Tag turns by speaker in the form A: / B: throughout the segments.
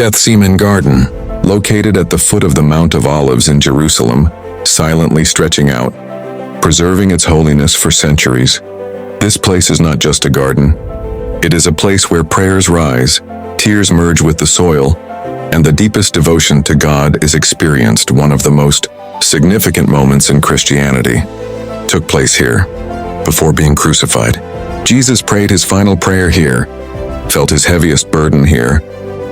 A: Gethsemane Garden, located at the foot of the Mount of Olives in Jerusalem, silently stretching out, preserving its holiness for centuries. This place is not just a garden. It is a place where prayers rise, tears merge with the soil, and the deepest devotion to God is experienced. One of the most significant moments in Christianity took place here. Before being crucified, Jesus prayed his final prayer here, felt his heaviest burden here,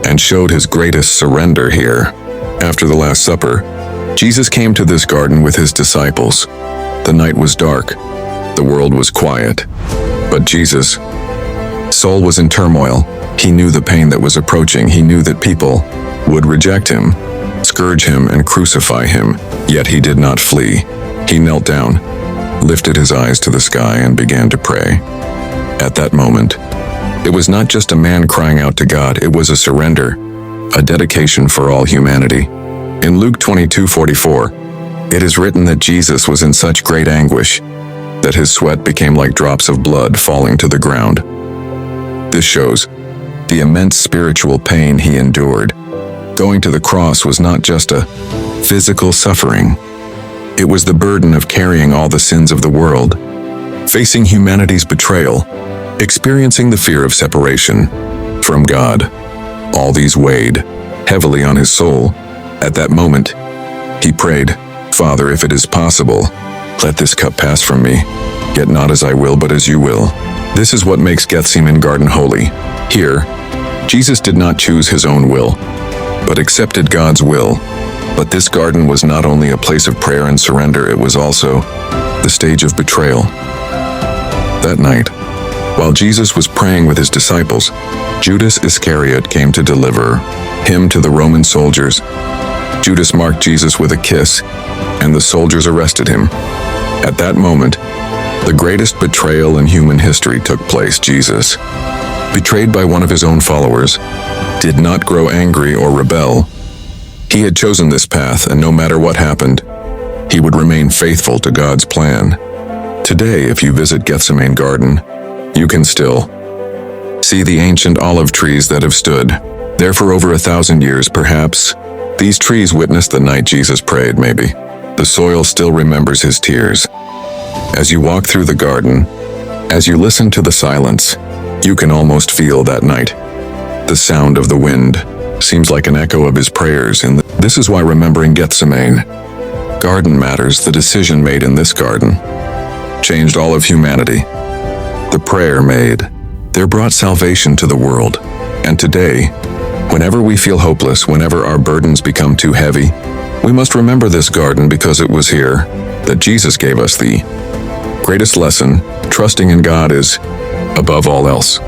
A: and showed his greatest surrender here. After the Last Supper, Jesus came to this garden with his disciples. The night was dark, the world was quiet, but Jesus' soul was in turmoil. He knew the pain that was approaching. He knew that people would reject him, scourge him, and crucify him. Yet he did not flee. He knelt down, lifted his eyes to the sky, and began to pray. At that moment, it was not just a man crying out to God, it was a surrender, a dedication for all humanity. In Luke 22:44, it is written that Jesus was in such great anguish that his sweat became like drops of blood falling to the ground. This shows the immense spiritual pain he endured. Going to the cross was not just a physical suffering. It was the burden of carrying all the sins of the world, facing humanity's betrayal, experiencing the fear of separation from God. All these weighed heavily on his soul. At that moment, he prayed, "Father, if it is possible, let this cup pass from me, yet not as I will, but as you will." This is what makes Gethsemane Garden holy. Here, Jesus did not choose his own will, but accepted God's will. But this garden was not only a place of prayer and surrender, it was also the stage of betrayal. That night, while Jesus was praying with his disciples, Judas Iscariot came to deliver him to the Roman soldiers. Judas marked Jesus with a kiss, and the soldiers arrested him. At that moment, the greatest betrayal in human history took place. Jesus, betrayed by one of his own followers, did not grow angry or rebel. He had chosen this path, and no matter what happened, he would remain faithful to God's plan. Today, if you visit Gethsemane Garden, you can still see the ancient olive trees that have stood there for over 1,000 years. Perhaps these trees witnessed the night Jesus prayed. Maybe the soil still remembers his tears. As you walk through the garden, as you listen to the silence, you can almost feel that night. The sound of the wind seems like an echo of his prayers. This is why remembering Gethsemane Garden matters. The decision made in this garden changed all of humanity. The prayer made there brought salvation to the world. And today, whenever we feel hopeless, whenever our burdens become too heavy, we must remember this garden, because it was here that Jesus gave us the greatest lesson. Trusting in God is above all else.